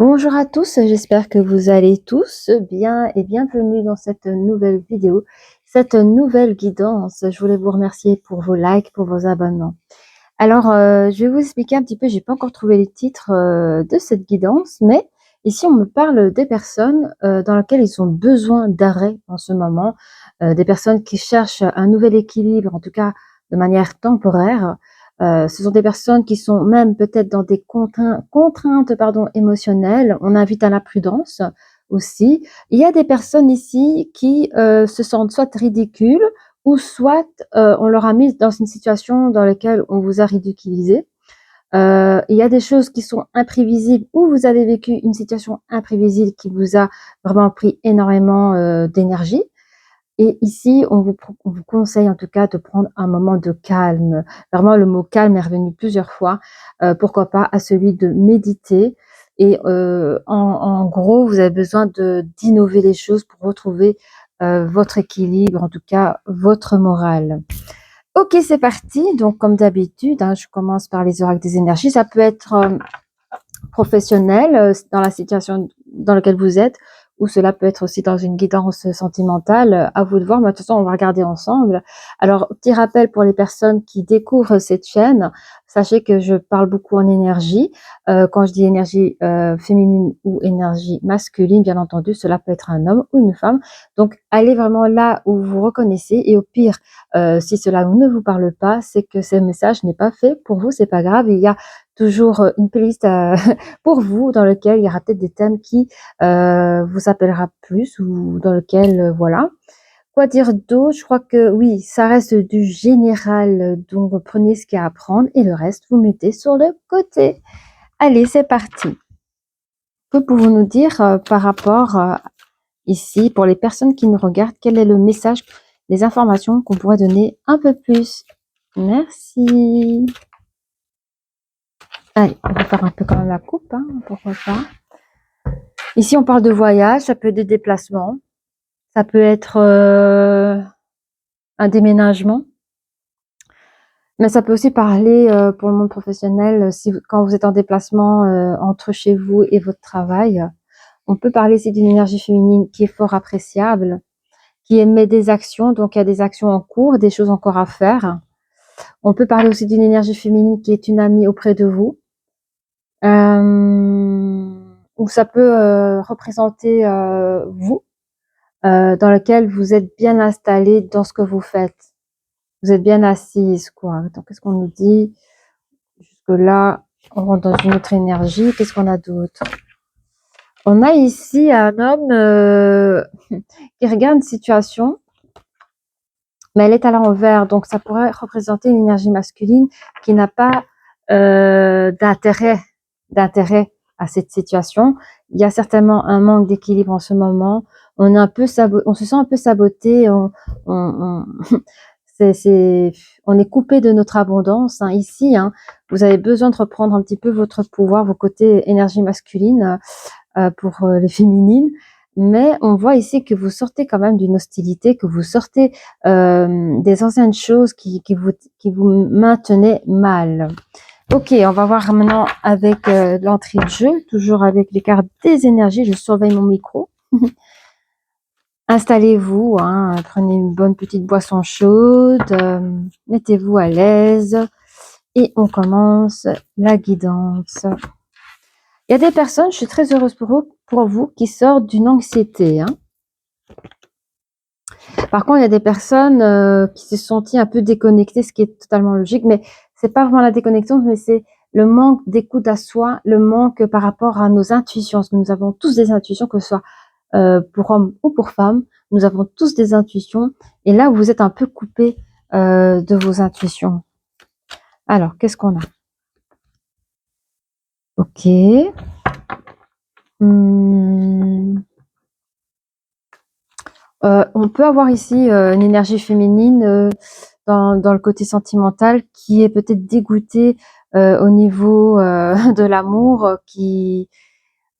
Bonjour à tous, j'espère que vous allez tous bien et bienvenue dans cette nouvelle vidéo, cette nouvelle guidance. Je voulais vous remercier pour vos likes, pour vos abonnements. Alors, je vais vous expliquer un petit peu, j'ai pas encore trouvé les titres de cette guidance, mais ici on me parle des personnes dans lesquelles ils ont besoin d'arrêt en ce moment, des personnes qui cherchent un nouvel équilibre, en tout cas de manière temporaire. Ce sont des personnes qui sont même peut-être dans des contraintes pardon, émotionnelles. On invite à la prudence aussi. Il y a des personnes ici qui se sentent soit ridicules ou soit on leur a mis dans une situation dans laquelle on vous a ridiculisé. Il y a des choses qui sont imprévisibles ou vous avez vécu une situation imprévisible qui vous a vraiment pris énormément d'énergie. Et ici, on vous conseille en tout cas de prendre un moment de calme. Vraiment, le mot calme est revenu plusieurs fois. Pourquoi pas à celui de méditer. Et en gros, vous avez besoin d'innover les choses pour retrouver votre équilibre, en tout cas votre morale. Ok, c'est parti. Donc, comme d'habitude, hein, je commence par les oracles des énergies. Ça peut être professionnel dans la situation dans laquelle vous êtes, ou cela peut être aussi dans une guidance sentimentale. À vous de voir, mais de toute façon, on va regarder ensemble. Alors, petit rappel pour les personnes qui découvrent cette chaîne, sachez que je parle beaucoup en énergie. Quand je dis énergie féminine ou énergie masculine, bien entendu, cela peut être un homme ou une femme. Donc, allez vraiment là où vous reconnaissez. Et au pire, si cela ne vous parle pas, c'est que ce message n'est pas fait pour vous, c'est pas grave. Il y a toujours une playlist pour vous dans lequel il y aura peut-être des thèmes qui vous appellera plus ou dans lequel voilà. Quoi dire d'autre? Je crois que oui, ça reste du général, donc prenez ce qu'il y a à prendre et le reste vous mettez sur le côté. Allez, c'est parti. Que pouvez-vous nous dire par rapport ici pour les personnes qui nous regardent, quel est le message, les informations qu'on pourrait donner un peu plus? Merci. Allez, on va faire un peu quand même la coupe, hein, pourquoi pas. Ici, on parle de voyage, ça peut être des déplacements, ça peut être un déménagement, mais ça peut aussi parler pour le monde professionnel, quand vous êtes en déplacement entre chez vous et votre travail. On peut parler ici d'une énergie féminine qui est fort appréciable, qui émet des actions, donc il y a des actions en cours, des choses encore à faire. On peut parler aussi d'une énergie féminine qui est une amie auprès de vous. Ou ça peut représenter vous, dans lequel vous êtes bien installé dans ce que vous faites. Vous êtes bien assise, quoi. Donc, qu'est-ce qu'on nous dit? Jusque-là, on rentre dans une autre énergie. Qu'est-ce qu'on a d'autre? On a ici un homme qui regarde une situation, mais elle est à l'envers. Donc, ça pourrait représenter une énergie masculine qui n'a pas d'intérêt à cette situation. Il y a certainement un manque d'équilibre en ce moment. On est on se sent un peu saboté. On on est coupé de notre abondance. Hein. Ici, hein, vous avez besoin de reprendre un petit peu votre pouvoir, vos côtés énergie masculine pour les féminines. Mais on voit ici que vous sortez quand même d'une hostilité, que vous sortez des anciennes choses qui vous maintenaient mal. Ok, on va voir maintenant avec l'entrée de jeu, toujours avec les cartes des énergies. Je surveille mon micro. Installez-vous, hein, prenez une bonne petite boisson chaude, mettez-vous à l'aise et on commence la guidance. Il y a des personnes, je suis très heureuse pour vous, qui sortent d'une anxiété. Hein. Par contre, il y a des personnes qui se sont senties un peu déconnectées, ce qui est totalement logique, mais c'est pas vraiment la déconnexion, mais c'est le manque d'écoute à soi, le manque par rapport à nos intuitions, parce que nous avons tous des intuitions, que ce soit pour hommes ou pour femmes, nous avons tous des intuitions, et là, vous êtes un peu coupé de vos intuitions. Alors, qu'est-ce qu'on a? Ok. On peut avoir ici une énergie féminine dans le côté sentimental qui est peut-être dégoûtée au niveau de l'amour, qui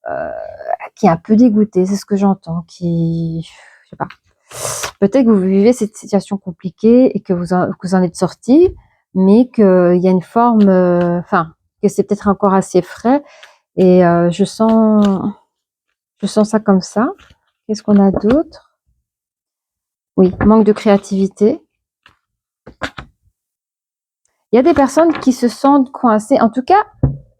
est un peu dégoûtée, c'est ce que j'entends, je sais pas. Peut-être que vous vivez cette situation compliquée et que vous en êtes sorti, mais qu'il y a une forme, que c'est peut-être encore assez frais Et je sens ça comme ça. Qu'est-ce qu'on a d'autre? Oui, manque de créativité. Il y a des personnes qui se sentent coincées. En tout cas,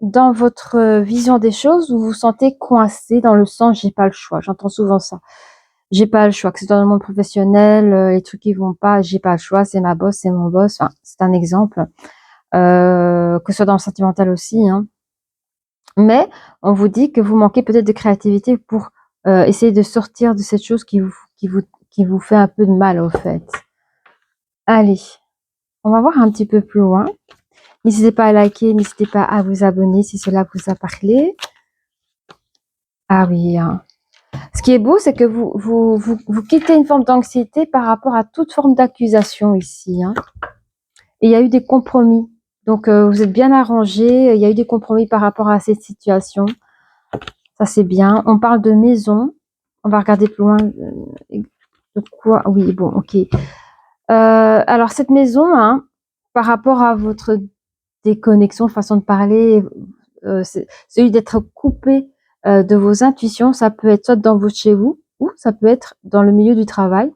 dans votre vision des choses, vous vous sentez coincé dans le sens j'ai pas le choix. J'entends souvent ça. J'ai pas le choix, que c'est dans le monde professionnel, les trucs qui vont pas, j'ai pas le choix, c'est ma boss, c'est mon boss. Enfin, c'est un exemple. Que ce soit dans le sentimental aussi, hein. Mais on vous dit que vous manquez peut-être de créativité pour essayer de sortir de cette chose qui vous fait un peu de mal au fait. Allez, on va voir un petit peu plus loin. N'hésitez pas à liker, n'hésitez pas à vous abonner si cela vous a parlé. Ah oui, hein. Ce qui est beau, c'est que vous quittez une forme d'anxiété par rapport à toute forme d'accusation ici, hein. Et il y a eu des compromis. Donc, vous êtes bien arrangés. Il y a eu des compromis par rapport à cette situation. Ça, c'est bien. On parle de maison. On va regarder plus loin. De quoi? Oui, bon, ok. Alors, cette maison, hein, par rapport à votre déconnexion, façon de parler, celui d'être coupé de vos intuitions, ça peut être soit dans votre chez vous, ou ça peut être dans le milieu du travail.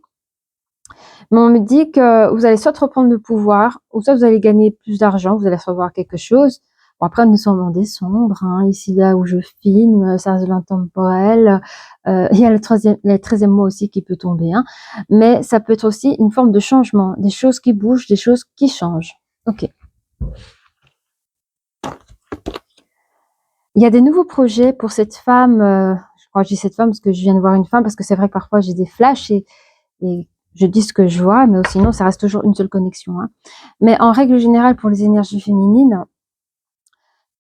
Mais on me dit que vous allez soit reprendre le pouvoir, ou soit vous allez gagner plus d'argent, vous allez recevoir quelque chose. Bon, après, nous sommes dans des sombres, hein, ici, là où je filme, ça reste l'intemporel. Il y a le 13e mois aussi qui peut tomber, hein. Mais ça peut être aussi une forme de changement, des choses qui bougent, des choses qui changent. Ok. Il y a des nouveaux projets pour cette femme. Je crois que je dis cette femme parce que je viens de voir une femme, parce que c'est vrai que parfois j'ai des flashs et je dis ce que je vois, mais sinon ça reste toujours une seule connexion, hein. Mais en règle générale, pour les énergies féminines,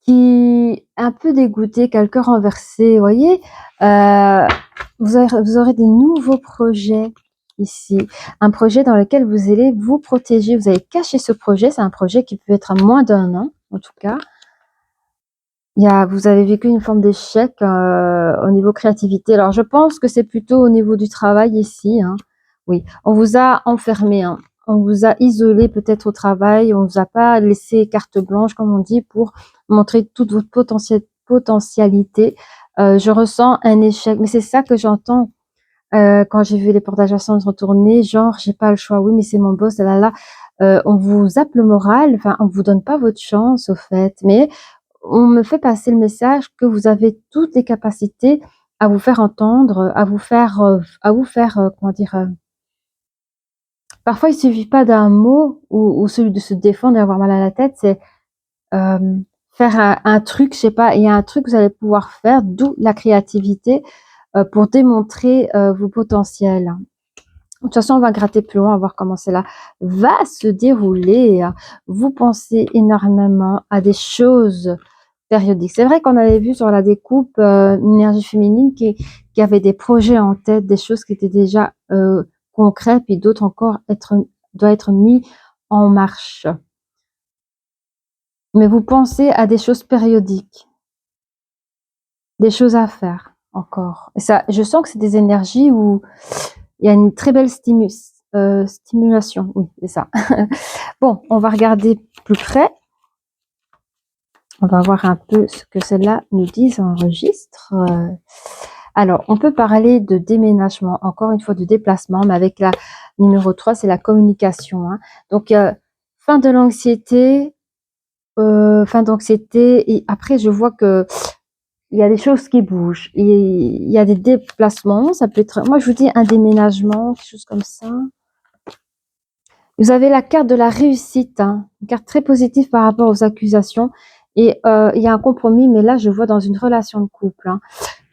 qui est un peu dégoûtée, qui a le cœur renversé, vous voyez, vous aurez des nouveaux projets ici. Un projet dans lequel vous allez vous protéger. Vous allez cacher ce projet. C'est un projet qui peut être à moins d'1 an, en tout cas. Vous avez vécu une forme d'échec au niveau créativité. Alors, je pense que c'est plutôt au niveau du travail ici, hein. Oui, on vous a enfermé, hein. On vous a isolé peut-être au travail. On vous a pas laissé carte blanche, comme on dit, pour montrer toute votre potentialité. Je ressens un échec, mais c'est ça que j'entends quand j'ai vu les portages à sens retourner, genre j'ai pas le choix. Oui, mais c'est mon boss, là là. On vous zappe le moral. Enfin, on vous donne pas votre chance, au fait. Mais on me fait passer le message que vous avez toutes les capacités à vous faire entendre, comment dire, parfois il suffit pas d'un mot ou celui de se défendre et avoir mal à la tête, c'est faire un truc, je sais pas, il y a un truc que vous allez pouvoir faire, d'où la créativité pour démontrer vos potentiels. De toute façon, on va gratter plus loin, on va voir comment cela va se dérouler. Vous pensez énormément à des choses périodiques. C'est vrai qu'on avait vu sur la découpe une énergie féminine qui avait des projets en tête, des choses qui étaient déjà concrètes, puis d'autres encore doivent être mis en marche. Mais vous pensez à des choses périodiques, des choses à faire encore. Et ça, je sens que c'est des énergies où il y a une très belle stimulation. Oui, c'est ça. Bon, on va regarder plus près. On va voir un peu ce que celles-là nous disent en registre. Alors, on peut parler de déménagement, encore une fois de déplacement, mais avec la numéro 3, c'est la communication, hein. Donc, fin de l'anxiété, et après, je vois que il y a des choses qui bougent. Il y a des déplacements, ça peut être, moi je vous dis un déménagement, quelque chose comme ça. Vous avez la carte de la réussite, hein, une carte très positive par rapport aux accusations. Et il y a un compromis, mais là, je vois dans une relation de couple, hein.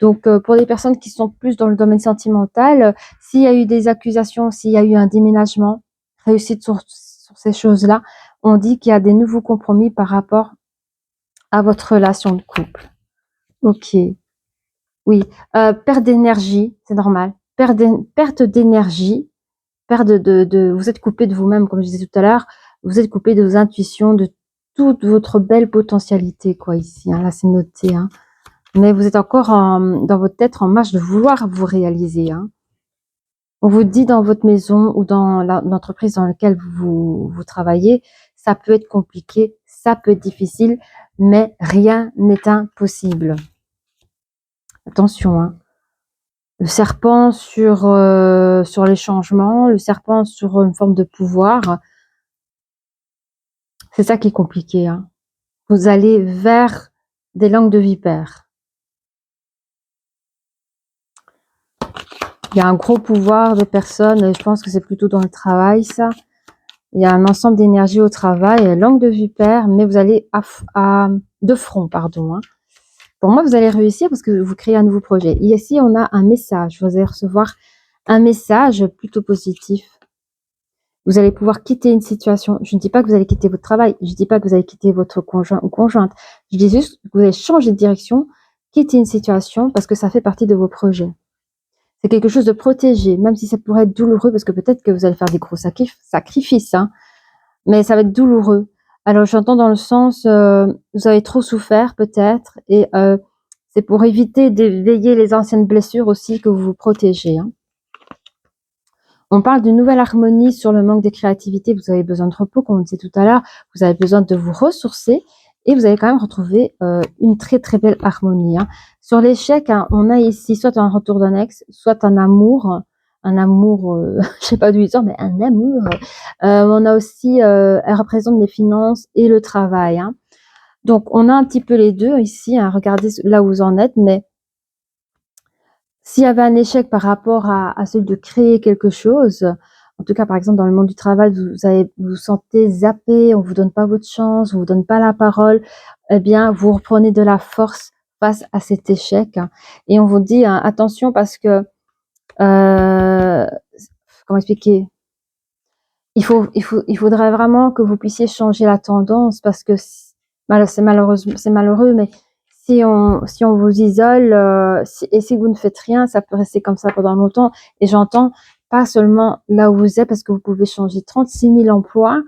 Donc, pour les personnes qui sont plus dans le domaine sentimental, s'il y a eu des accusations, s'il y a eu un déménagement, réussite sur ces choses-là, on dit qu'il y a des nouveaux compromis par rapport à votre relation de couple. Ok. Oui. Perte d'énergie, c'est normal. Perte d'énergie. Vous êtes coupé de vous-même, comme je disais tout à l'heure, vous êtes coupé de vos intuitions, de toute votre belle potentialité, quoi, ici, hein. Là, c'est noté, hein. Mais vous êtes encore dans votre tête en marche de vouloir vous réaliser, hein. On vous dit dans votre maison ou dans l'entreprise dans laquelle vous travaillez, ça peut être compliqué, ça peut être difficile, mais rien n'est impossible. Attention, hein. Le serpent sur les changements, le serpent sur une forme de pouvoir. C'est ça qui est compliqué, hein. Vous allez vers des langues de vipère. Il y a un gros pouvoir de personnes, et je pense que c'est plutôt dans le travail, ça. Il y a un ensemble d'énergie au travail, langue de vipère, mais vous allez de front, pardon, hein. Pour moi, vous allez réussir parce que vous créez un nouveau projet. Et ici, on a un message. Vous allez recevoir un message plutôt positif. Vous allez pouvoir quitter une situation. Je ne dis pas que vous allez quitter votre travail. Je ne dis pas que vous allez quitter votre conjoint ou conjointe. Je dis juste que vous allez changer de direction, quitter une situation parce que ça fait partie de vos projets. C'est quelque chose de protégé, même si ça pourrait être douloureux parce que peut-être que vous allez faire des gros sacrifices, hein, mais ça va être douloureux. Alors j'entends dans le sens, vous avez trop souffert peut-être et c'est pour éviter d'éveiller les anciennes blessures aussi que vous vous protégez, hein. On parle d'une nouvelle harmonie sur le manque de créativité. Vous avez besoin de repos, comme on disait tout à l'heure. Vous avez besoin de vous ressourcer et vous allez quand même retrouver une très très belle harmonie, hein. Sur l'échec, hein, on a ici soit un retour d'un ex, soit un amour, je sais pas d'où il sort, mais un amour. On a aussi, elle représente les finances et le travail, hein. Donc on a un petit peu les deux ici, hein. Regardez là où vous en êtes, mais s'il y avait un échec par rapport à celui de créer quelque chose, en tout cas, par exemple, dans le monde du travail, vous vous sentez zappé, on vous donne pas votre chance, on vous donne pas la parole, eh bien, vous reprenez de la force face à cet échec, hein. Et on vous dit, hein, attention parce que, comment expliquer? Il faudrait vraiment que vous puissiez changer la tendance parce que c'est malheureux, mais si on vous isole, si vous ne faites rien, ça peut rester comme ça pendant longtemps. Et j'entends pas seulement là où vous êtes, parce que vous pouvez changer 36 000 emplois,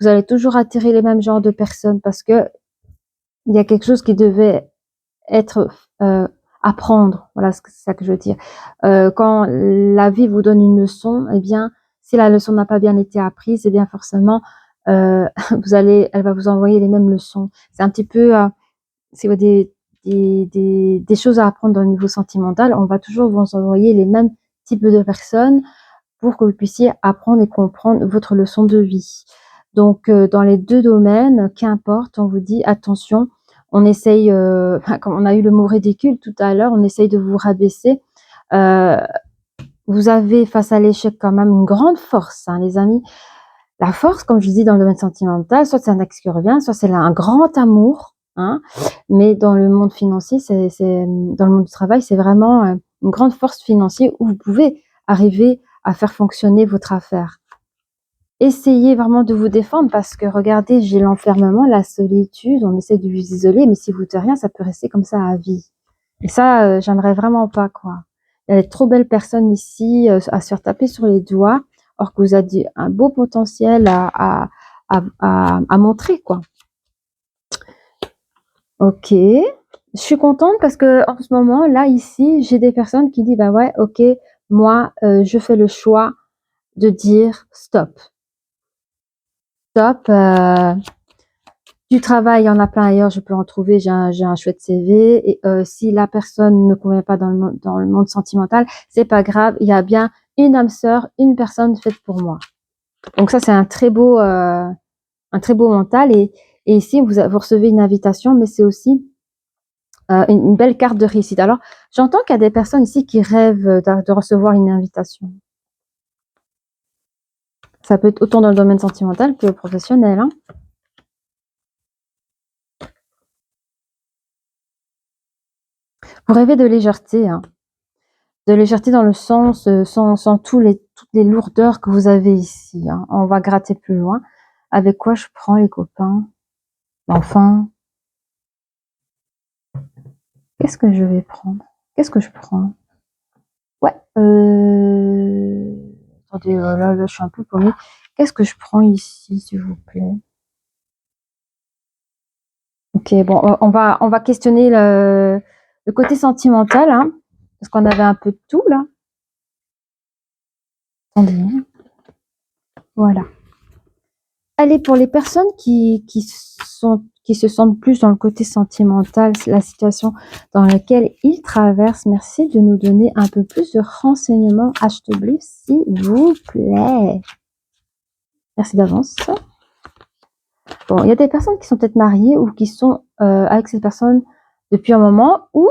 vous allez toujours attirer les mêmes genres de personnes parce que il y a quelque chose qui devait être apprendre. Voilà, c'est ça que je veux dire. Quand la vie vous donne une leçon, eh bien, si la leçon n'a pas bien été apprise, eh bien forcément, elle va vous envoyer les mêmes leçons. C'est un petit peu, si vous avez des choses à apprendre au niveau sentimental, on va toujours vous envoyer les mêmes types de personnes pour que vous puissiez apprendre et comprendre votre leçon de vie. Donc, dans les deux domaines, qu'importe, on vous dit attention, on essaye, comme on a eu le mot ridicule tout à l'heure, on essaye de vous rabaisser. Euh, Vous avez face à l'échec quand même une grande force, hein, les amis. La force, comme je dis dans le domaine sentimental, soit c'est un ex qui revient, soit c'est un grand amour, hein. Mais dans le monde financier, dans le monde du travail, c'est vraiment une grande force financière où vous pouvez arriver à faire fonctionner votre affaire. Essayez vraiment de vous défendre parce que regardez, j'ai l'enfermement, la solitude, on essaie de vous isoler, mais si vous ne faites rien, ça peut rester comme ça à vie. Et ça, j'aimerais vraiment pas, quoi. Il y a de trop belles personnes ici à se faire taper sur les doigts, or que vous avez un beau potentiel à montrer, quoi. Ok. Je suis contente parce que en ce moment, là, ici, j'ai des personnes qui disent, bah ouais, ok, moi, je fais le choix de dire stop. Stop. Du travail, il y en a plein ailleurs, je peux en trouver, j'ai un chouette CV. Et si la personne ne convient pas dans le monde sentimental, c'est pas grave, il y a bien une âme sœur, une personne faite pour moi. Donc ça, c'est un très beau mental. Et ici, vous recevez une invitation, mais c'est aussi une belle carte de réussite. Alors, j'entends qu'il y a des personnes ici qui rêvent de recevoir une invitation. Ça peut être autant dans le domaine sentimental que professionnel, hein. Vous rêvez de légèreté, hein. De légèreté dans le sens sans toutes les lourdeurs que vous avez ici, hein. On va gratter plus loin. Avec quoi je prends les copains? Enfin, qu'est-ce que je vais prendre? Qu'est-ce que je prends? Ouais. Attendez, là, je suis un peu paumée. Qu'est-ce que je prends ici, s'il vous plaît? Ok, bon, on va questionner le côté sentimental, hein, parce qu'on avait un peu de tout là. Attendez, voilà. Allez, pour les personnes qui se sentent plus dans le côté sentimental, la situation dans laquelle ils traversent, merci de nous donner un peu plus de renseignements HTB, s'il vous plaît. Merci d'avance. Bon, il y a des personnes qui sont peut-être mariées ou qui sont avec ces personnes depuis un moment, ou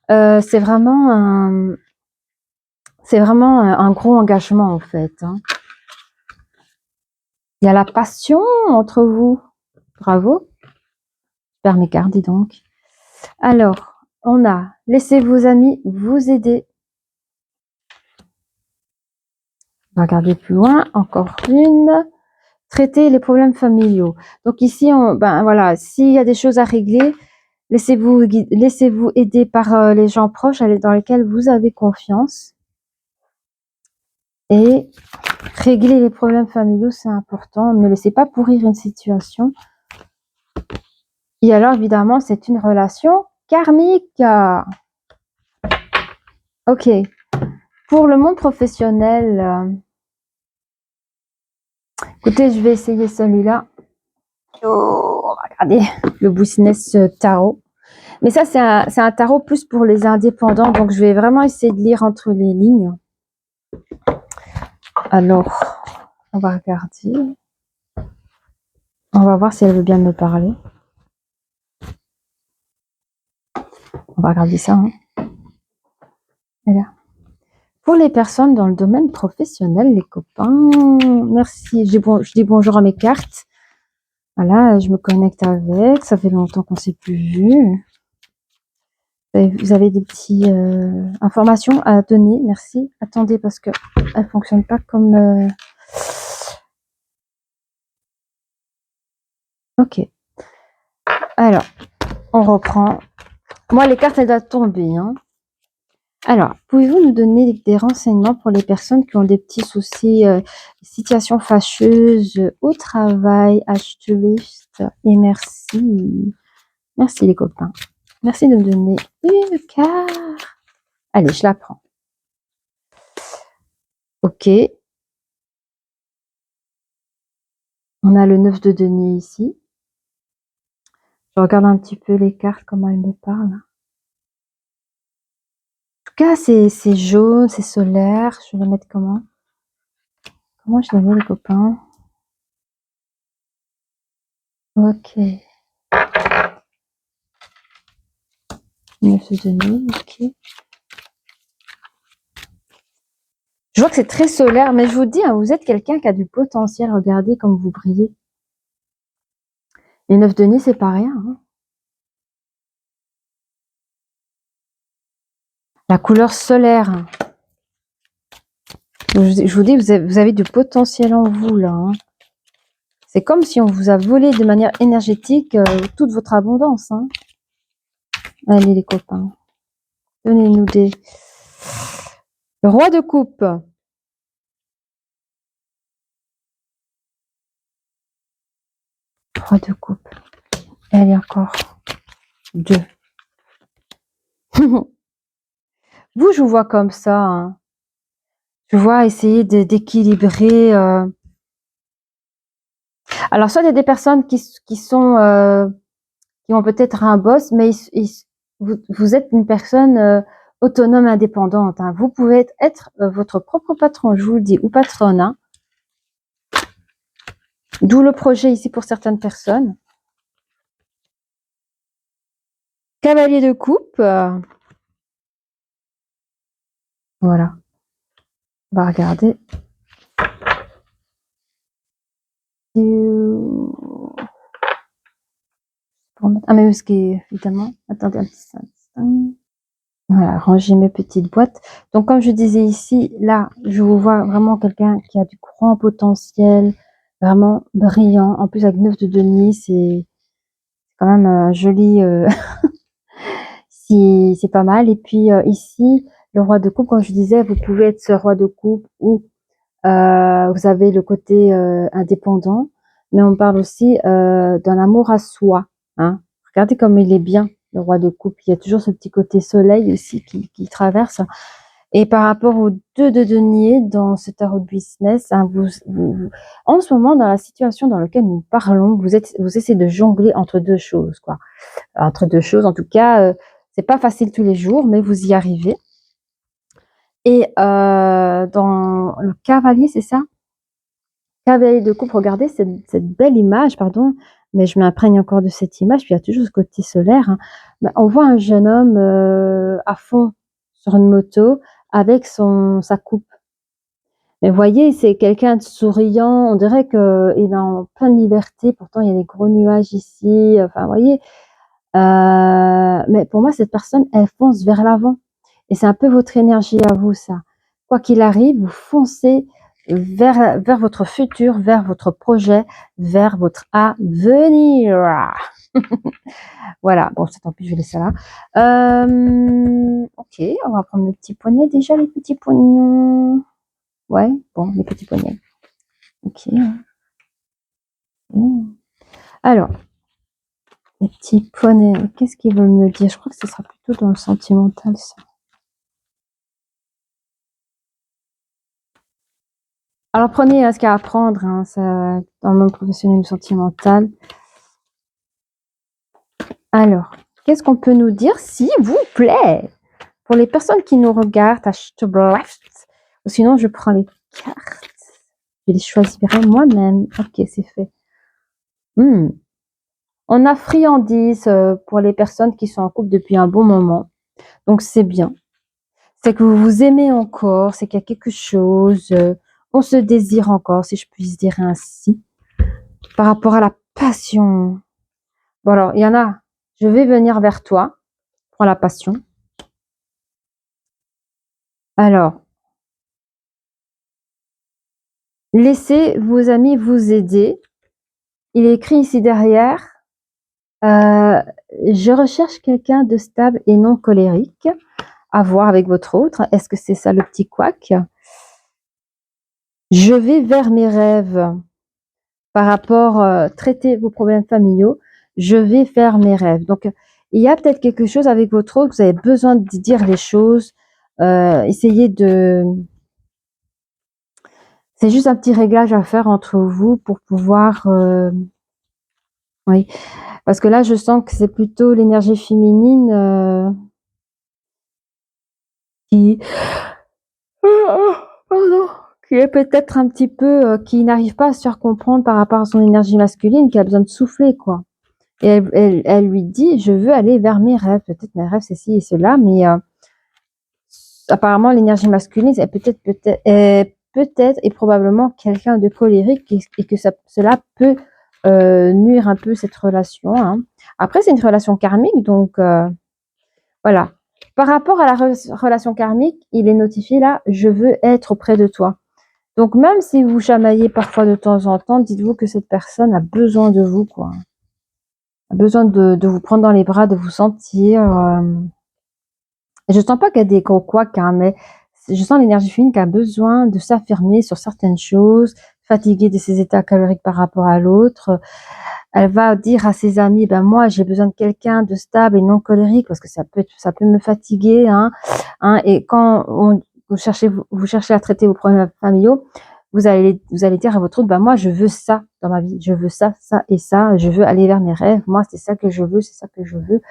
c'est vraiment un gros engagement en fait. Hein. Il y a la passion entre vous. Bravo. Super mes cartes, dis donc. Alors, on a laissez vos amis vous aider. On va regarder plus loin. Encore une. Traiter les problèmes familiaux. Donc ici, ben voilà, s'il y a des choses à régler, laissez-vous aider par les gens proches dans lesquels vous avez confiance. Et régler les problèmes familiaux, c'est important. Ne laissez pas pourrir une situation. Et alors, évidemment, c'est une relation karmique. Ok. Pour le monde professionnel, écoutez, je vais essayer celui-là. Oh, on va regarder le Business Tarot. Mais ça, c'est un tarot plus pour les indépendants. Donc, je vais vraiment essayer de lire entre les lignes. Alors, on va regarder. On va voir si elle veut bien me parler. On va regarder ça. Hein. Voilà. Pour les personnes dans le domaine professionnel, les copains, merci. Je dis bonjour à mes cartes. Voilà, je me connecte avec. Ça fait longtemps qu'on ne s'est plus vu. Vous avez des petites informations à donner. Merci. Attendez, parce que elle fonctionne pas comme... Ok. Alors, on reprend. Moi, les cartes, elles doivent tomber. Hein. Alors, pouvez-vous nous donner des renseignements pour les personnes qui ont des petits soucis, situations fâcheuses au travail, acheteuristes? Et merci. Merci les copains. Merci de me donner une carte. Allez, je la prends. Ok. On a le 9 de denier ici. Je regarde un petit peu les cartes, comment elles me parlent. En tout cas, c'est jaune, c'est solaire. Je vais les mettre comment? Comment je les mets, les copains? Ok. 9 de denier, ok. Je vois que c'est très solaire, mais je vous dis, hein, vous êtes quelqu'un qui a du potentiel. Regardez comme vous brillez. Les 9 de denier, c'est pas rien. Hein. La couleur solaire. Je vous dis, vous avez du potentiel en vous, là. Hein. C'est comme si on vous a volé de manière énergétique toute votre abondance. Hein. Allez, les copains. Donnez-nous des... Le roi de coupe. Roi de coupe. Allez, encore. 2. Vous, je vous vois comme ça. Hein. Je vois essayer d'équilibrer... Alors, soit il y a des personnes qui ont peut-être un boss, mais vous êtes une personne autonome, indépendante. Hein. Vous pouvez être votre propre patron, je vous le dis, ou patronne. Hein. D'où le projet ici pour certaines personnes. Cavalier de coupe. Voilà. On va regarder. Ah, mais ce qui est évidemment. Attendez un petit instant. Voilà, ranger mes petites boîtes. Donc, comme je disais ici, là, je vous vois vraiment quelqu'un qui a du grand potentiel, vraiment brillant. En plus, avec 9 de denier, c'est quand même joli. C'est pas mal. Et puis, ici, le roi de coupe, comme je disais, vous pouvez être ce roi de coupe ou vous avez le côté indépendant. Mais on parle aussi d'un amour à soi. Hein. Regardez comme il est bien, le roi de coupe. Il y a toujours ce petit côté soleil aussi qui traverse. Et par rapport aux 2 de denier dans ce tarot de business, hein, en ce moment, dans la situation dans laquelle nous parlons, vous essayez de jongler entre 2 choses, quoi. Entre 2 choses, en tout cas, c'est pas facile tous les jours, mais vous y arrivez. Et dans le cavalier, c'est ça? Cavalier de coupe, regardez cette belle image, pardon, mais je m'imprègne encore de cette image, puis il y a toujours ce côté solaire, hein. Bah, on voit un jeune homme à fond sur une moto avec sa coupe. Mais vous voyez, c'est quelqu'un de souriant, on dirait qu'il est en pleine liberté, pourtant il y a des gros nuages ici, enfin, vous voyez. Mais pour moi, cette personne, elle fonce vers l'avant. Et c'est un peu votre énergie à vous, ça. Quoi qu'il arrive, vous foncez vers votre futur, vers votre projet, vers votre avenir. Voilà, bon, c'est tant pis, je vais laisser là. Ok, on va prendre le petit poignet déjà, les petits poignons. Ouais, bon, les petits poignets. Ok. Alors, les petits poignets, qu'est-ce qu'ils veulent me dire? Je crois que ce sera plutôt dans le sentimental, ça. Alors, prenez ce qu'il y a à prendre, hein, ça, dans le monde professionnel ou sentimental. Alors, qu'est-ce qu'on peut nous dire, s'il vous plaît? Pour les personnes qui nous regardent, ou sinon, je prends les cartes. Je les choisirai moi-même. Ok, c'est fait. On a friandise pour les personnes qui sont en couple depuis un bon moment. Donc, c'est bien. C'est que vous vous aimez encore, c'est qu'il y a quelque chose. On se désire encore, si je puis dire ainsi. Par rapport à la passion. Bon, alors, il y en a. Je vais venir vers toi pour la passion. Alors, laissez vos amis vous aider. Il est écrit ici derrière, je recherche quelqu'un de stable et non colérique. À voir avec votre autre. Est-ce que c'est ça le petit couac? Je vais vers mes rêves. Par rapport, traiter vos problèmes familiaux, je vais vers mes rêves. Donc, il y a peut-être quelque chose avec votre autre, vous avez besoin de dire les choses. Essayez de... C'est juste un petit réglage à faire entre vous pour pouvoir... oui, parce que là, je sens que c'est plutôt l'énergie féminine qui... Pardon. Qui est peut-être un petit peu... qui n'arrive pas à se faire comprendre par rapport à son énergie masculine, qui a besoin de souffler, quoi. Et elle lui dit, je veux aller vers mes rêves. Peut-être mes rêves, c'est ci et cela, mais apparemment, l'énergie masculine, c'est peut-être et probablement quelqu'un de colérique et que cela peut nuire un peu cette relation, hein. Après, c'est une relation karmique, donc voilà. Par rapport à la relation karmique, il est notifié là, je veux être auprès de toi. Donc, même si vous chamaillez parfois de temps en temps, dites-vous que cette personne a besoin de vous, quoi. A besoin de vous prendre dans les bras, de vous sentir. Je sens pas qu'il y a des gros couacs, hein, mais je sens l'énergie féminine qui a besoin de s'affirmer sur certaines choses, fatiguée de ses états caloriques par rapport à l'autre. Elle va dire à ses amis, ben moi j'ai besoin de quelqu'un de stable et non colérique parce que ça peut me fatiguer, hein, et quand vous cherchez à traiter vos problèmes familiaux, vous allez dire à votre autre, ben moi je veux ça dans ma vie, je veux ça, ça et ça, je veux aller vers mes rêves, moi c'est ça que je veux, c'est ça que je veux.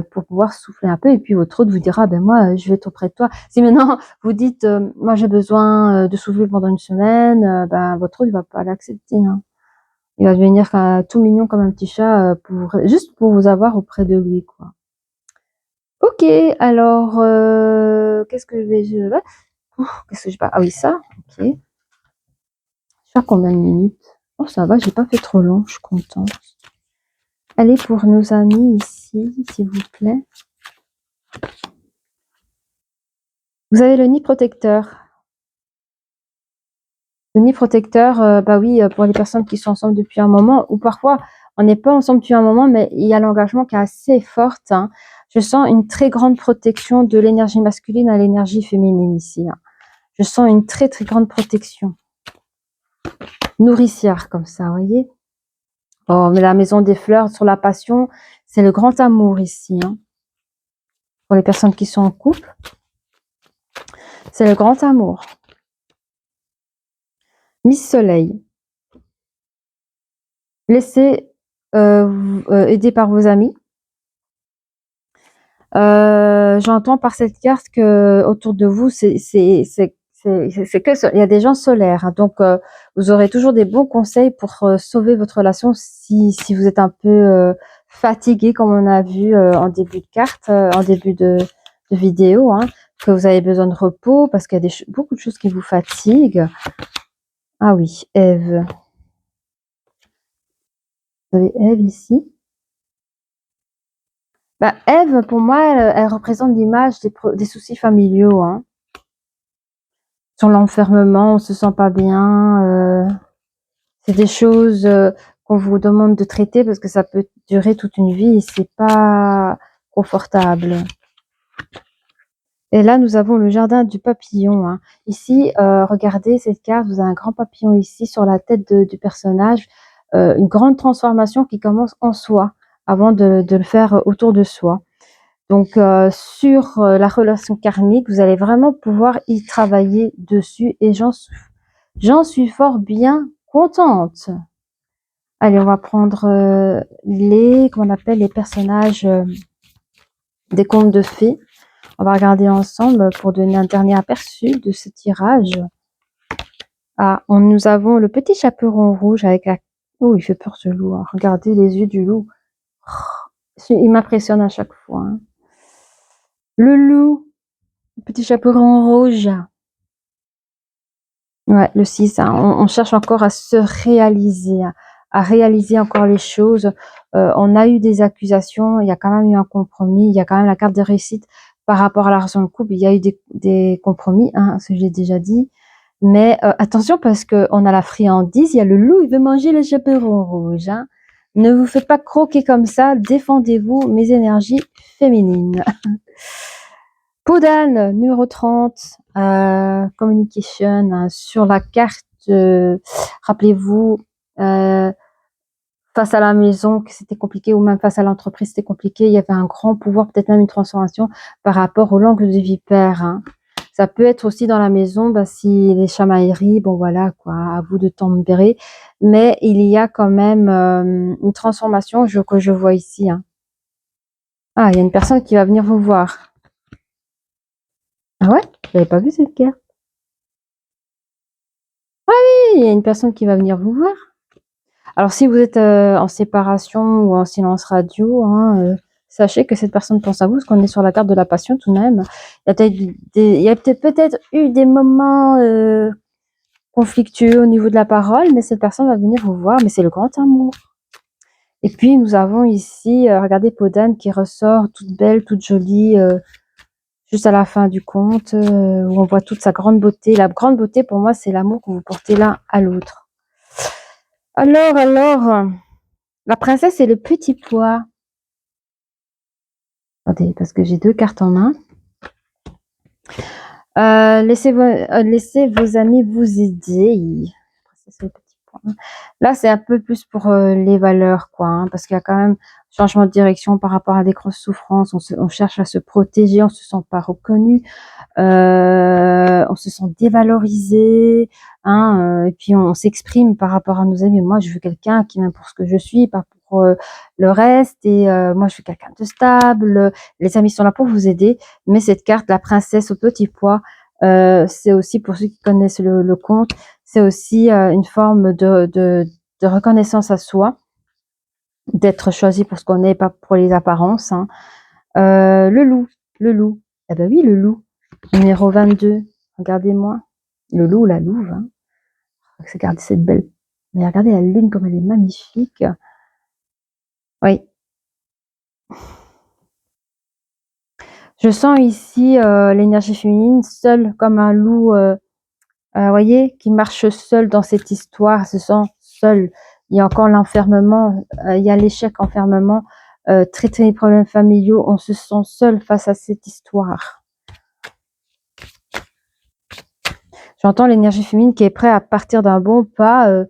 Pour pouvoir souffler un peu et puis votre autre vous dira, ben moi je vais être auprès de toi. Si maintenant vous dites, moi j'ai besoin de souffler pendant une semaine, ben votre autre il va pas l'accepter, hein. Il va devenir tout mignon comme un petit chat juste pour vous avoir auprès de lui, quoi. Ok, alors qu'est-ce que je vais qu'est-ce que je ah oui ça, ok. Je fais combien de minutes? Oh ça va, j'ai pas fait trop long, je suis contente. Allez pour nos amis ici, s'il vous plaît. Vous avez le nid protecteur. Le nid protecteur, bah oui, pour les personnes qui sont ensemble depuis un moment, ou parfois on n'est pas ensemble depuis un moment, mais il y a l'engagement qui est assez fort, hein. Je sens une très grande protection de l'énergie masculine à l'énergie féminine ici, hein. Je sens une très très grande protection. Nourricière comme ça, vous voyez. Oh, mais la maison des fleurs sur la passion, c'est le grand amour ici, hein. Pour les personnes qui sont en couple. C'est le grand amour. Miss Soleil. Laissez aider par vos amis. J'entends par cette carte que autour de vous, c'est que il y a des gens solaires, hein, donc vous aurez toujours des bons conseils pour sauver votre relation si vous êtes un peu fatigué, comme on a vu en début de carte, en début de vidéo, hein, que vous avez besoin de repos parce qu'il y a beaucoup de choses qui vous fatiguent. Ah oui, Ève. Vous avez Ève ici. Bah, Ève, pour moi, elle représente l'image des soucis familiaux, hein. Sur l'enfermement, on se sent pas bien. C'est des choses qu'on vous demande de traiter parce que ça peut durer toute une vie et c'est pas confortable. Et là, nous avons le jardin du papillon, hein. Ici, regardez cette carte, vous avez un grand papillon ici sur la tête du personnage. Une grande transformation qui commence en soi avant de le faire autour de soi. Donc, sur la relation karmique, vous allez vraiment pouvoir y travailler dessus et j'en suis fort bien contente. Allez, on va prendre comment on appelle les personnages des contes de fées. On va regarder ensemble pour donner un dernier aperçu de ce tirage. Ah, nous avons le petit chaperon rouge avec la... Oh, il fait peur ce loup, hein. Regardez les yeux du loup. Il m'impressionne à chaque fois, hein. Le loup, le petit chaperon rouge. Ouais, le 6, hein. On cherche encore à se réaliser, à réaliser encore les choses. On a eu des accusations, il y a quand même eu un compromis, il y a quand même la carte de réussite par rapport à la relation de couple, il y a eu des compromis, hein, ce que j'ai déjà dit. Mais attention parce qu'on a la friandise, il y a le loup, il veut manger le chaperon rouge, hein. Ne vous faites pas croquer comme ça, défendez-vous, mes énergies féminines. Peau d'âne, numéro 30, communication, sur la carte, rappelez-vous, face à la maison que c'était compliqué ou même face à l'entreprise c'était compliqué, il y avait un grand pouvoir, peut-être même une transformation par rapport au langue de vipère, hein. Ça peut être aussi dans la maison, si les chamailleries, bon voilà quoi, à vous de tempérer, mais il y a quand même une transformation que je vois ici, hein. Ah, il y a une personne qui va venir vous voir. Ah ouais? J'avais pas vu cette carte. Il y a une personne qui va venir vous voir. Alors, si vous êtes en séparation ou en silence radio, hein, sachez que cette personne pense à vous, parce qu'on est sur la carte de la passion tout de même. Il y a peut-être eu des moments conflictueux au niveau de la parole, mais cette personne va venir vous voir, mais c'est le grand amour. Et puis, nous avons ici, regardez Podane qui ressort toute belle, toute jolie, juste à la fin du conte, où on voit toute sa grande beauté. La grande beauté, pour moi, c'est l'amour que vous portez l'un à l'autre. Alors, la princesse et le petit pois. Attendez, parce que j'ai deux cartes en main. Laissez vos amis vous aider. Princesse et le petit pois. Là, c'est un peu plus pour les valeurs, quoi, hein, parce qu'il y a quand même changement de direction par rapport à des grosses souffrances. On cherche à se protéger, on se sent pas reconnu. On se sent dévalorisé, hein, et puis on s'exprime par rapport à nos amis. Moi, je veux quelqu'un qui m'aime pour ce que je suis, pas pour le reste. Et moi, je veux quelqu'un de stable. Les amis sont là pour vous aider. Mais cette carte, la princesse au petit pois, c'est aussi pour ceux qui connaissent le conte, c'est aussi une forme de reconnaissance à soi, d'être choisi pour ce qu'on est, pas pour les apparences, hein. Le loup. Eh ben oui, le loup. Numéro 22, regardez-moi. Le loup, la louve, hein. Regardez cette belle... Mais regardez la lune comme elle est magnifique. Oui. Je sens ici l'énergie féminine seule comme un loup, voyez, qui marche seul dans cette histoire, se sent seul. Il y a encore l'enfermement, il y a l'échec enfermement, traiter les problèmes familiaux, on se sent seul face à cette histoire. J'entends l'énergie féminine qui est prête à partir d'un bon pas,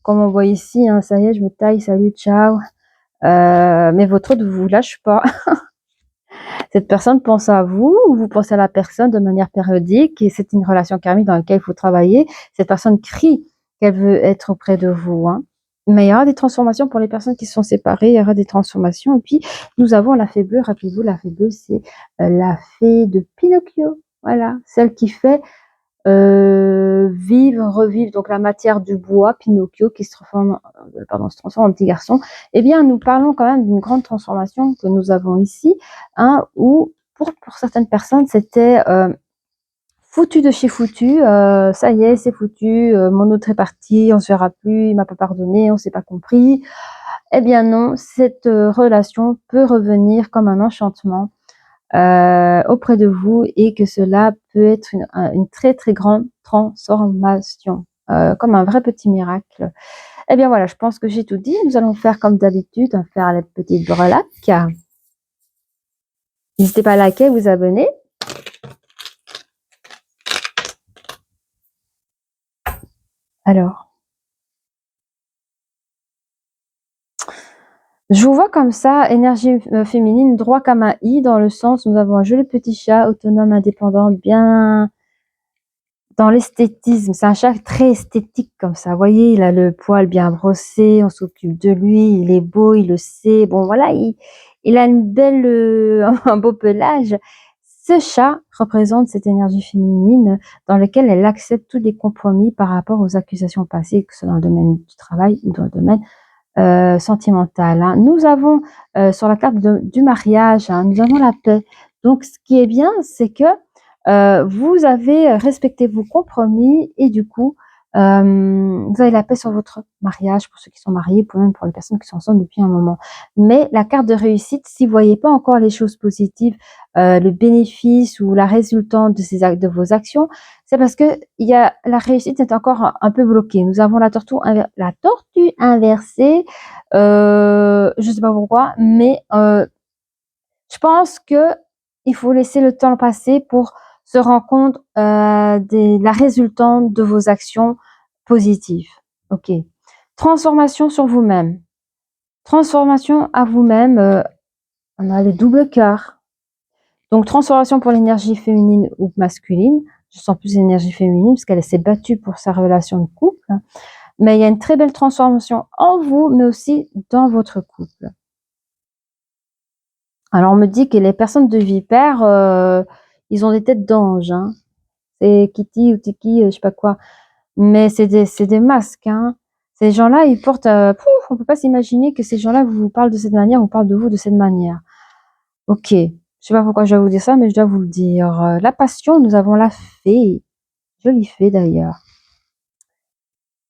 comme on voit ici, hein, ça y est, je me taille, salut, ciao. Mais votre autre ne vous lâche pas. Cette personne pense à vous ou vous pensez à la personne de manière périodique et c'est une relation karmique dans laquelle il faut travailler. Cette personne crie qu'elle veut être auprès de vous, hein. Mais il y aura des transformations pour les personnes qui sont séparées, il y aura des transformations. Et puis, nous avons la fée bleue. Rappelez-vous, la fée bleue, c'est la fée de Pinocchio. Voilà, celle qui fait vivre, revivre donc la matière du bois, Pinocchio, qui se transforme en petit garçon. Eh bien, nous parlons quand même d'une grande transformation que nous avons ici, hein, où pour certaines personnes, c'était foutu de chez foutu, ça y est, c'est foutu, mon autre est parti, on se verra plus, il m'a pas pardonné, on s'est pas compris. Eh bien non, cette relation peut revenir comme un enchantement auprès de vous et que cela peut être une très très grande transformation, comme un vrai petit miracle. Eh bien voilà, je pense que j'ai tout dit. Nous allons faire comme d'habitude, on va faire les petites breloques. N'hésitez pas à liker, vous abonner. Alors, je vous vois comme ça, énergie féminine, droit comme un i, dans le sens où nous avons un joli petit chat, autonome, indépendant, bien dans l'esthétisme. C'est un chat très esthétique comme ça. Vous voyez, il a le poil bien brossé, on s'occupe de lui, il est beau, il le sait. Bon, voilà, il a une belle, un beau pelage. Ce chat représente cette énergie féminine dans laquelle elle accepte tous les compromis par rapport aux accusations passées, que ce soit dans le domaine du travail ou dans le domaine sentimental, hein. Nous avons sur la carte du mariage, hein, nous avons la paix. Donc, ce qui est bien, c'est que vous avez respecté vos compromis et du coup, vous avez la paix sur votre mariage pour ceux qui sont mariés, même pour les personnes qui sont ensemble depuis un moment. Mais la carte de réussite, si vous voyez pas encore les choses positives, le bénéfice ou la résultante de vos actions, c'est parce que la réussite est encore un peu bloquée. Nous avons la tortue inversée, je sais pas pourquoi, mais je pense que il faut laisser le temps passer pour se rendre compte de la résultante de vos actions positives. Ok. Transformation sur vous-même. Transformation à vous-même. On a les doubles cœurs. Donc transformation pour l'énergie féminine ou masculine. Je sens plus l'énergie féminine parce qu'elle s'est battue pour sa relation de couple. Mais il y a une très belle transformation en vous, mais aussi dans votre couple. Alors, on me dit que les personnes de Vipère, ils ont des têtes d'ange, hein. C'est Kitty ou Tiki, je sais pas quoi. Mais c'est des masques, hein. Ces gens-là, ils portent, on peut pas s'imaginer que ces gens-là vous parlent de cette manière, ou parlent de vous de cette manière. Ok. Je sais pas pourquoi je dois vous dire ça, mais je dois vous le dire. La passion, nous avons la fée. Jolie fée d'ailleurs.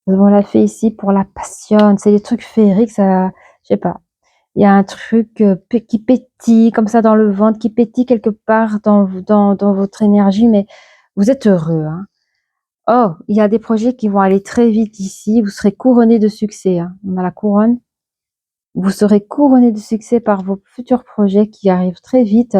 Nous avons la fée ici pour la passion. C'est des trucs féeriques, ça, je sais pas. Il y a un truc qui pétille comme ça dans le ventre, qui pétille quelque part dans votre énergie, mais vous êtes heureux, hein. Oh, il y a des projets qui vont aller très vite ici. Vous serez couronné de succès, hein. On a la couronne. Vous serez couronné de succès par vos futurs projets qui arrivent très vite.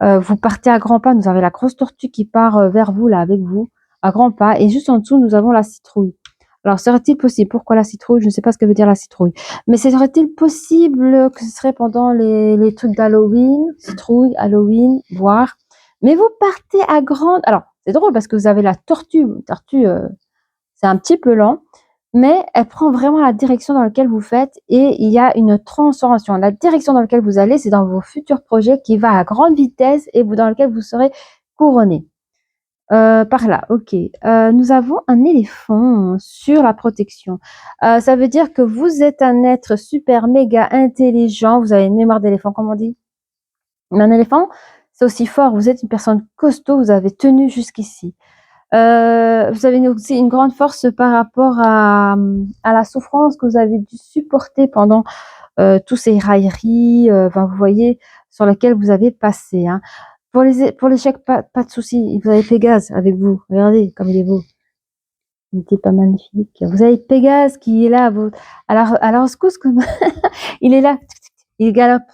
Vous partez à grands pas. Nous avons la grosse tortue qui part vers vous, là, avec vous, à grands pas. Et juste en dessous, nous avons la citrouille. Alors, serait-il possible, pourquoi la citrouille? Je ne sais pas ce que veut dire la citrouille. Mais serait-il possible que ce serait pendant les trucs d'Halloween, citrouille, Halloween, voir. Mais vous partez à grande... Alors, c'est drôle parce que vous avez la tortue. Tortue, c'est un petit peu lent, mais elle prend vraiment la direction dans laquelle vous faites et il y a une transformation. La direction dans laquelle vous allez, c'est dans vos futurs projets qui va à grande vitesse et dans lequel vous serez couronné. Par là, ok. Nous avons un éléphant sur la protection. Ça veut dire que vous êtes un être super méga intelligent. Vous avez une mémoire d'éléphant, comme on dit. Mais un éléphant, c'est aussi fort. Vous êtes une personne costaud. Vous avez tenu jusqu'ici. Vous avez aussi une grande force par rapport à la souffrance que vous avez dû supporter pendant tous ces railleries, vous voyez, sur lesquelles vous avez passé, hein. Pour l'échec, pas de souci. Vous avez Pégase avec vous. Regardez comme il est beau. Il n'était pas magnifique. Vous avez Pégase qui est là à la rescousse. Il est là. Il galope.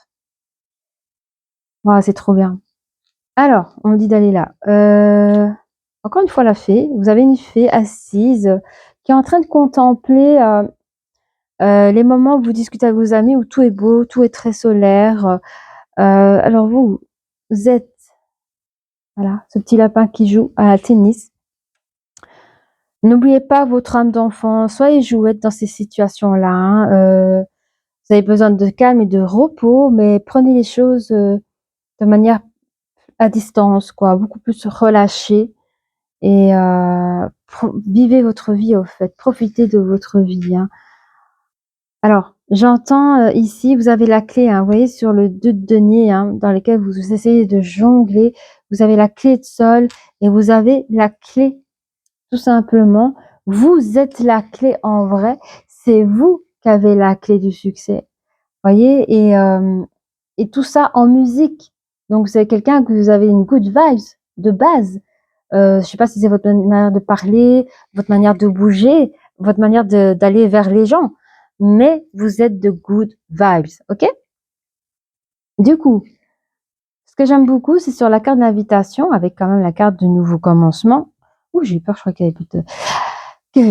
Oh, c'est trop bien. Alors, on me dit d'aller là. Encore une fois, la fée. Vous avez une fée assise qui est en train de contempler les moments où vous discutez avec vos amis, où tout est beau, tout est très solaire. Alors vous êtes, voilà, ce petit lapin qui joue à tennis. N'oubliez pas votre âme d'enfant, soyez jouette dans ces situations-là, hein. Vous avez besoin de calme et de repos, mais prenez les choses, de manière à distance, quoi, beaucoup plus relâchée et vivez votre vie, au fait, profitez de votre vie, hein. Alors, j'entends, ici, vous avez la clé, hein, vous voyez sur le 2 de denier, hein, dans lequel vous essayez de jongler. Vous avez la clé de sol et vous avez la clé, tout simplement. Vous êtes la clé en vrai, c'est vous qui avez la clé du succès, voyez? Et tout ça en musique. Donc c'est quelqu'un que vous avez une good vibes de base. Je sais pas si c'est votre manière de parler, votre manière de bouger, votre manière d'aller vers les gens, mais vous êtes de good vibes, OK? Du coup, ce que j'aime beaucoup, c'est sur la carte d'invitation, avec quand même la carte du nouveau commencement. Ouh, j'ai eu peur, je crois qu'il y avait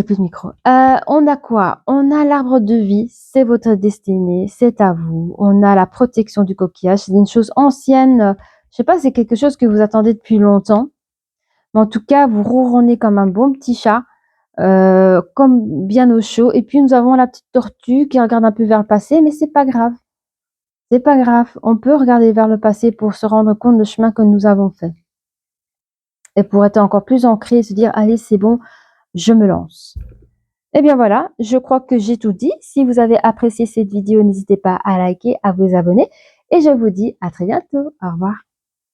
plus de micro. On a quoi? On a l'arbre de vie, c'est votre destinée, c'est à vous. On a la protection du coquillage, c'est une chose ancienne. Je sais pas, c'est quelque chose que vous attendez depuis longtemps. Mais en tout cas, vous ronronnez comme un bon petit chat, comme bien au chaud. Et puis nous avons la petite tortue qui regarde un peu vers le passé, mais c'est pas grave. C'est pas grave. On peut regarder vers le passé pour se rendre compte du chemin que nous avons fait. Et pour être encore plus ancré et se dire, allez, c'est bon, je me lance. Eh bien voilà, je crois que j'ai tout dit. Si vous avez apprécié cette vidéo, n'hésitez pas à liker, à vous abonner. Et je vous dis à très bientôt. Au revoir.